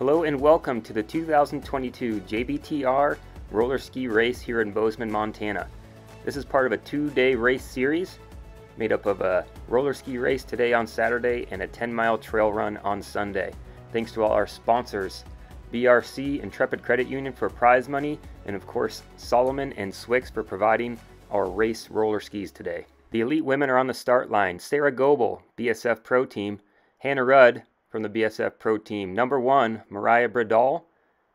Hello and welcome to the 2022 JBTR Rollerski Race here in Bozeman, Montana. This is part of a 2-day race series made up of a roller ski race today on Saturday and a 10-mile trail run on Sunday. Thanks to all our sponsors, BRC, Intrepid Credit Union for prize money, and of course Solomon and Swix for providing our race roller skis today. The elite women are on the start line. Reid Goble, BSF Pro Team, Hannah Rudd from the BSF Pro Team, number 1, Mariah Bradall,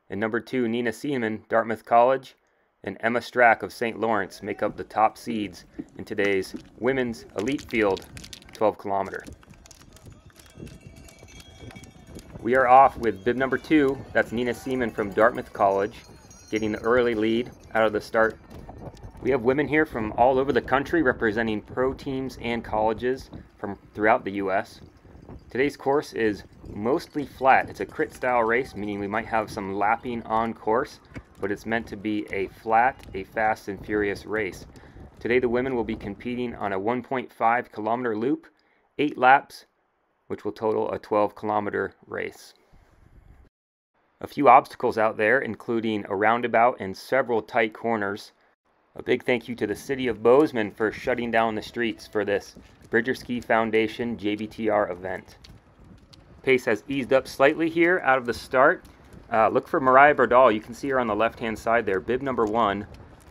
and number 2, Nina Seeman, Dartmouth College, and Emma Strack of St. Lawrence make up the top seeds in today's women's elite field 12 kilometer. We are off with bib number 2, that's Nina Seeman from Dartmouth College, getting the early lead out of the start. We have women here from all over the country representing pro teams and colleges from throughout the U.S. Today's course is mostly flat. It's a crit style race, meaning we might have some lapping on course, but it's meant to be a flat, fast and furious race. Today the women will be competing on a 1.5 kilometer loop, 8 laps, which will total a 12 kilometer race. A few obstacles out there, including a roundabout and several tight corners. A big thank you to the city of Bozeman for shutting down the streets for this Bridger Ski Foundation JBTR event. Pace has eased up slightly here out of the start. Look for Mariah Bradall. You can see her on the left hand side there. Bib number 1,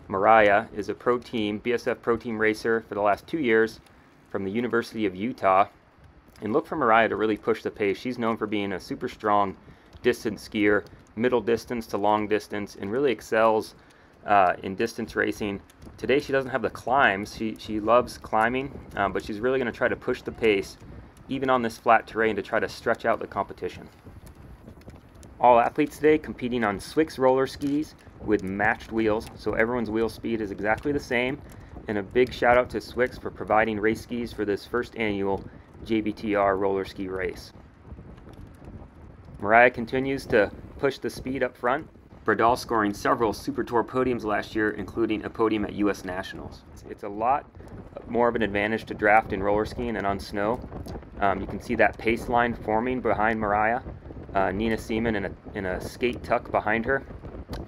Mariah, is a pro team, BSF Pro Team racer for the last 2 years from the University of Utah. And look for Mariah to really push the pace. She's known for being a super strong distance skier, middle distance to long distance, and really excels in distance racing. Today she doesn't have the climbs. She loves climbing, but she's really going to try to push the pace even on this flat terrain to try to stretch out the competition. All athletes today competing on Swix roller skis with matched wheels, so everyone's wheel speed is exactly the same. And a big shout out to Swix for providing race skis for this first annual JBTR Rollerski Race. Mariah continues to push the speed up front. Bradall scoring several Super Tour podiums last year, including a podium at U.S. Nationals. It's a lot more of an advantage to draft in roller skiing and on snow. You can see that pace line forming behind Mariah. Nina Seeman in a skate tuck behind her.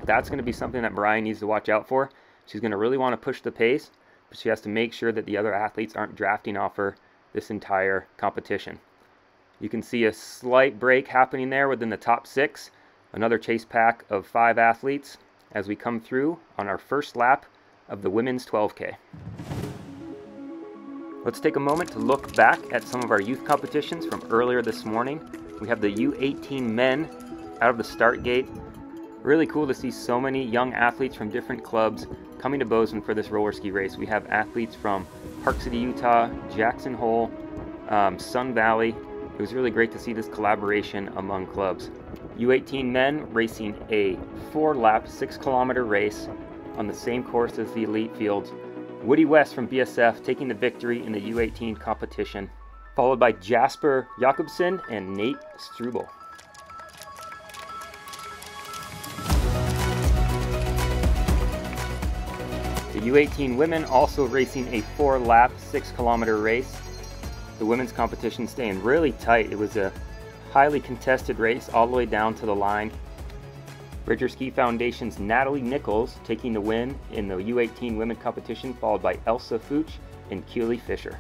That's going to be something that Mariah needs to watch out for. She's going to really want to push the pace, but she has to make sure that the other athletes aren't drafting off her this entire competition. You can see a slight break happening there within the top 6. Another chase pack of 5 athletes as we come through on our first lap of the women's 12K. Let's take a moment to look back at some of our youth competitions from earlier this morning. We have the U18 men out of the start gate. Really cool to see so many young athletes from different clubs coming to Bozeman for this roller ski race. We have athletes from Park City, Utah, Jackson Hole, Sun Valley. It was really great to see this collaboration among clubs. U18 men racing a 4-lap, 6-kilometer race on the same course as the elite fields. Woody West from BSF taking the victory in the U18 competition, followed by Jasper Jakobsen and Nate Struble. The U18 women also racing a 4-lap, 6-kilometer race. The women's competition staying really tight. It was a highly contested race all the way down to the line. Bridger Ski Foundation's Natalie Nichols taking the win in the U18 women competition, followed by Elsa Fuchs and Keely Fisher.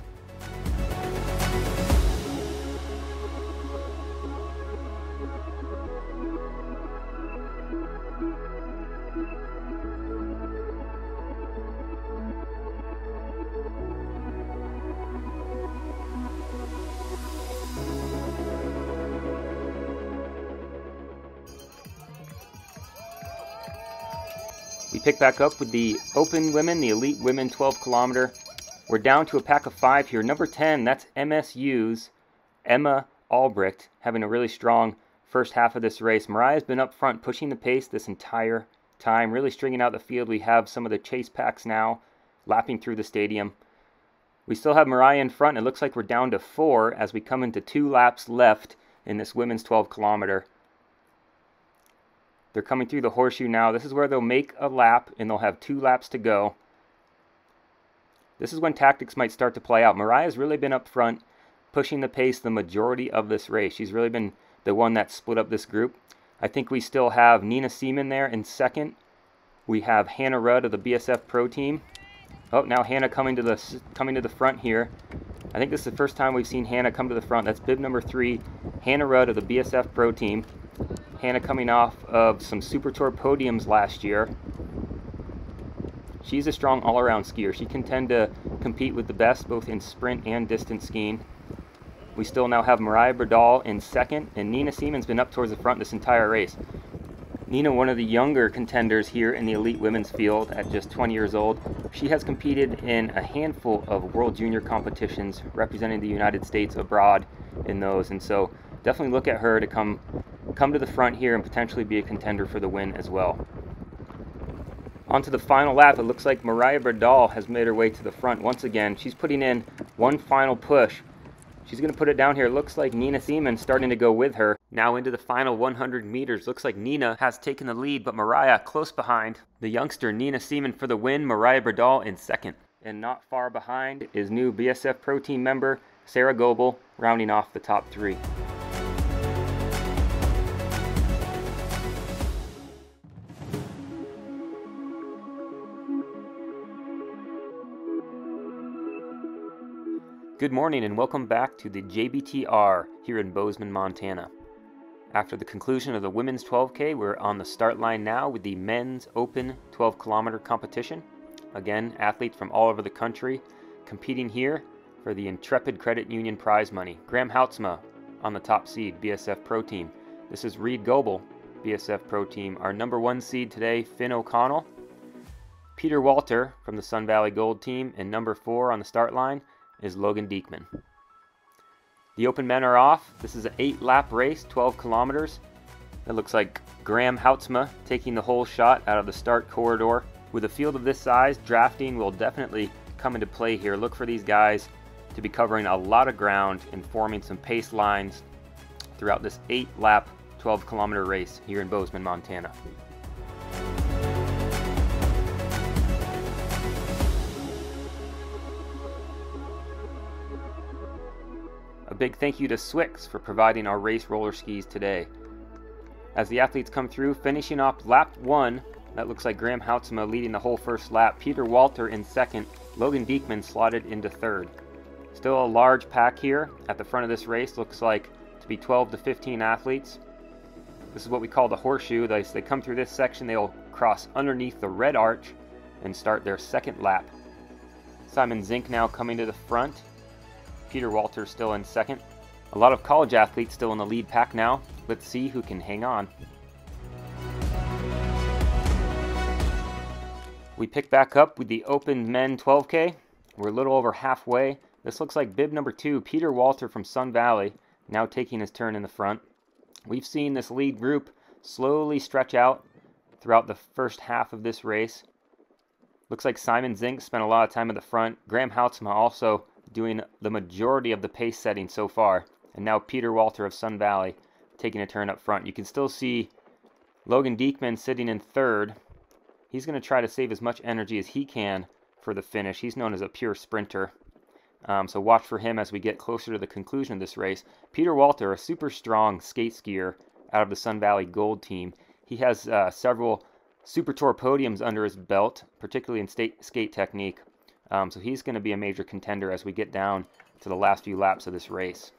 We pick back up with the open women, the elite women 12 kilometer. We're down to a pack of 5 here. Number 10, that's MSU's Emma Albrecht, having a really strong first half of this race. Mariah's been up front pushing the pace this entire time, really stringing out the field. We have some of the chase packs now lapping through the stadium. We still have Mariah in front. It looks like we're down to 4 as we come into 2 laps left in this women's 12 kilometer. They're coming through the horseshoe now. This is where they'll make a lap and they'll have 2 laps to go. This is when tactics might start to play out. Mariah's really been up front, pushing the pace the majority of this race. She's really been the one that split up this group. I think we still have Nina Seeman there in second. We have Hannah Rudd of the BSF Pro Team. Oh, now Hannah coming to the front here. I think this is the first time we've seen Hannah come to the front. That's bib number 3, Hannah Rudd of the BSF Pro Team. Hannah coming off of some Super Tour podiums last year. She's a strong all-around skier. She can tend to compete with the best both in sprint and distance skiing. We still now have Mariah Berdal in second, and Nina Seeman's been up towards the front this entire race. Nina, one of the younger contenders here in the elite women's field at just 20 years old. She has competed in a handful of World Junior competitions representing the United States abroad in those, and so definitely look at her to come to the front here and potentially be a contender for the win as well. On to the final lap. It looks like Mariah Berdal has made her way to the front once again. She's putting in one final push. She's going to put it down here. It looks like Nina Seeman starting to go with her. Now into the final 100 meters. Looks like Nina has taken the lead, but Mariah close behind. The youngster Nina Seeman for the win, Mariah Berdal in second. And not far behind is new BSF Pro Team member Reid Goble, rounding off the top 3. Good morning and welcome back to the JBTR here in Bozeman, Montana. After the conclusion of the women's 12K, we're on the start line now with the men's open 12-kilometer competition. Again, athletes from all over the country competing here for the Intrepid Credit Union prize money. Graham Houtsma on the top seed, BSF Pro Team. This is Reid Goble, BSF Pro Team. Our number 1 seed today, Finn Oconnell. Peter Walter from the Sun Valley Gold Team, and number 4 on the start line is Logan Diekman. The open men are off. This is an 8-lap race, 12 kilometers. It looks like Graham Houtsma taking the whole shot out of the start corridor. With a field of this size, drafting will definitely come into play here. Look for these guys to be covering a lot of ground and forming some pace lines throughout this 8-lap, 12-kilometer race here in Bozeman, Montana. A big thank you to Swix for providing our race roller skis today. As the athletes come through, finishing off lap 1, that looks like Graham Houtsma leading the whole first lap, Peter Walter in second, Logan Diekman slotted into third. Still a large pack here at the front of this race, looks like to be 12 to 15 athletes. This is what we call the horseshoe. They come through this section, they'll cross underneath the red arch and start their second lap. Simon Zink now coming to the front. Peter Walter still in second. A lot of college athletes still in the lead pack now. Let's see who can hang on. We pick back up with the open men 12K. We're a little over halfway. This looks like bib number 2, Peter Walter from Sun Valley, now taking his turn in the front. We've seen this lead group slowly stretch out throughout the first half of this race. Looks like Simon Zink spent a lot of time at the front. Graham Houtsma also doing the majority of the pace setting so far. And now Peter Walter of Sun Valley taking a turn up front. You can still see Logan Diekman sitting in third. He's going to try to save as much energy as he can for the finish. He's known as a pure sprinter. So watch for him as we get closer to the conclusion of this race. Peter Walter, a super strong skate skier out of the Sun Valley Gold Team. He has several Super Tour podiums under his belt, particularly in skate technique. So he's going to be a major contender as we get down to the last few laps of this race.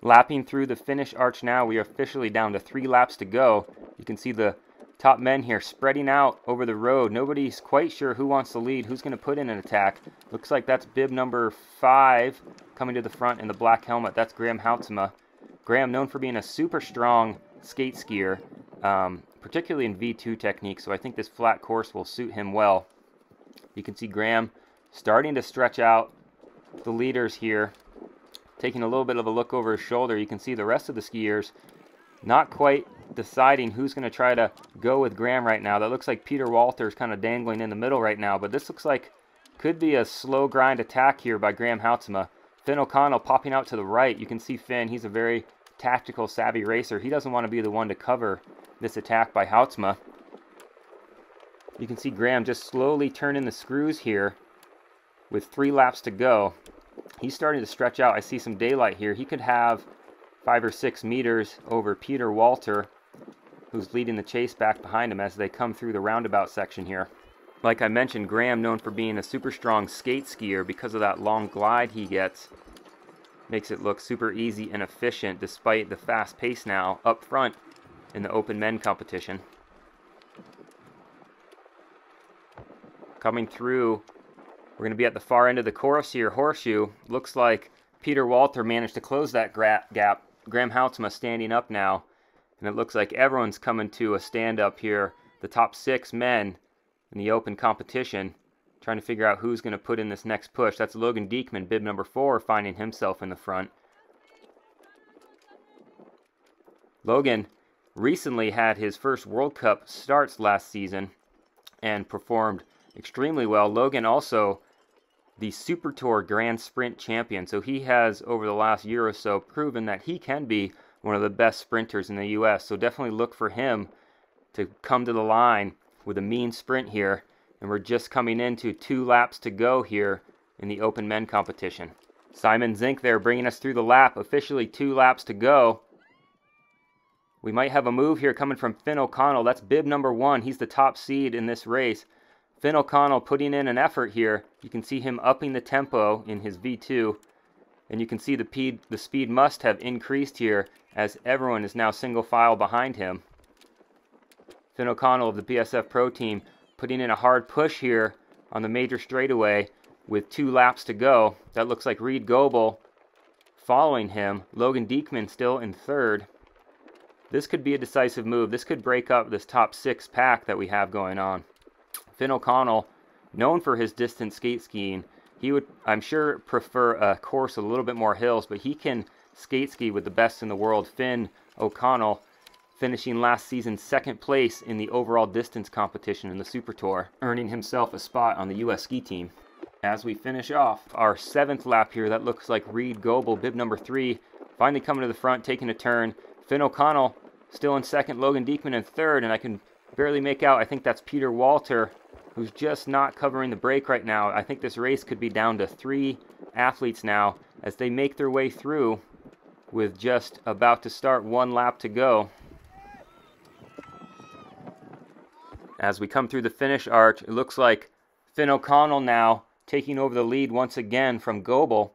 Lapping through the finish arch now, we are officially down to 3 laps to go. You can see the top men here spreading out over the road. Nobody's quite sure who wants to lead, who's going to put in an attack. Looks like that's bib number 5 coming to the front in the black helmet. That's Graham Houtsma. Graham, known for being a super strong skate skier, particularly in V2 technique, so I think this flat course will suit him well. You can see Graham starting to stretch out the leaders here, taking a little bit of a look over his shoulder. You can see the rest of the skiers not quite deciding who's going to try to go with Graham right now. That looks like Peter Walter's kind of dangling in the middle right now, but this looks like could be a slow grind attack here by Graham Houtsma. Finn Oconnell popping out to the right. You can see Finn, he's a very tactical, savvy racer. He doesn't want to be the one to cover this attack by Houtsma. You can see Graham just slowly turning the screws here with 3 laps to go. He's starting to stretch out. I see some daylight here. He could have 5 or 6 meters over Peter Walter. who's leading the chase back behind him as they come through the roundabout section here. Like I mentioned, Graham, known for being a super strong skate skier because of that long glide he gets, makes it look super easy and efficient despite the fast pace now up front in the open men competition. Coming through, we're going to be at the far end of the course here. Horseshoe. Looks like Peter Walter managed to close that gap. Graham Houtsma standing up now. And it looks like everyone's coming to a stand-up here. The top 6 men in the open competition, trying to figure out who's going to put in this next push. That's Logan Diekman, bib number 4, finding himself in the front. Logan recently had his first World Cup starts last season and performed extremely well. Logan also the Super Tour Grand Sprint champion, so he has over the last year or so proven that he can be one of the best sprinters in the US. So definitely look for him to come to the line with a mean sprint here. And we're just coming into 2 laps to go here in the open men competition. Simon Zink there bringing us through the lap. Officially 2 laps to go. We might have a move here coming from Finn Oconnell. That's bib number 1. He's the top seed in this race. Finn Oconnell putting in an effort here. You can see him upping the tempo in his V2. And you can see the speed must have increased here as everyone is now single file behind him. Finn Oconnell of the BSF Pro Team putting in a hard push here on the major straightaway with 2 laps to go. That looks like Reid Goble following him. Logan Diekman still in 3rd. This could be a decisive move. This could break up this top 6 pack that we have going on. Finn Oconnell, known for his distance skate skiing, he would, I'm sure, prefer a course with a little bit more hills, but he can skate ski with the best in the world. Finn Oconnell finishing last season 2nd place in the overall distance competition in the Super Tour, earning himself a spot on the US ski team. As we finish off our 7th lap here, that looks like Reid Goble, bib number 3, finally coming to the front, taking a turn. Finn Oconnell still in 2nd, Logan Diekman in 3rd, and I can barely make out, I think that's Peter Walter, who's just not covering the break right now. I think this race could be down to 3 athletes now as they make their way through with just about to start 1 lap to go. As we come through the finish arch, it looks like Finn Oconnell now taking over the lead once again from Goble.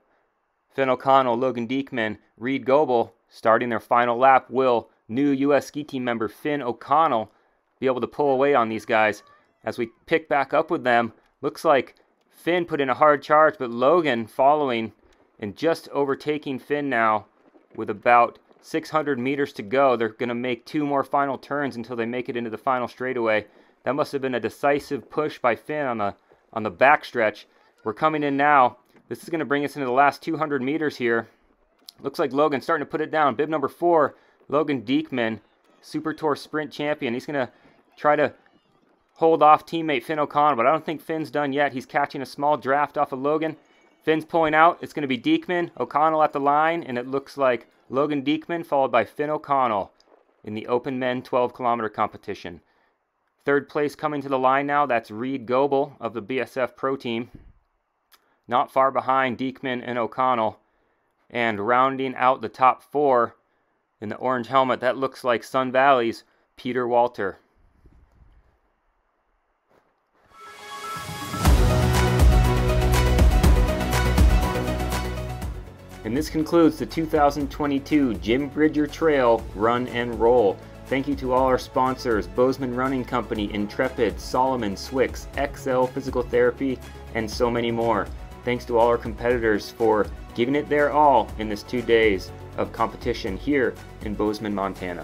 Finn Oconnell, Logan Diekman, Reid Goble starting their final lap. Will new US ski team member Finn Oconnell be able to pull away on these guys? As we pick back up with them, looks like Finn put in a hard charge, but Logan following and just overtaking Finn now with about 600 meters to go. They're going to make 2 more final turns until they make it into the final straightaway. That must have been a decisive push by Finn on the backstretch. We're coming in now. This is going to bring us into the last 200 meters here. Looks like Logan's starting to put it down. Bib number 4, Logan Diekman, Super Tour Sprint champion. He's going to try to hold off teammate Finn Oconnell, but I don't think Finn's done yet. He's catching a small draft off of Logan. Finn's pulling out. It's going to be Diekman, Oconnell at the line, and it looks like Logan Diekman followed by Finn Oconnell in the open men 12-kilometer competition. 3rd place coming to the line now, that's Reid Goble of the BSF Pro Team. Not far behind Diekman and Oconnell. And rounding out the top 4 in the orange helmet, that looks like Sun Valley's Peter Walter. And this concludes the 2022 Jim Bridger Trail Run and Roll. Thank you to all our sponsors, Bozeman Running Company, Intrepid, Solomon, Swix, XL Physical Therapy, and so many more. Thanks to all our competitors for giving it their all in this 2 days of competition here in Bozeman, Montana.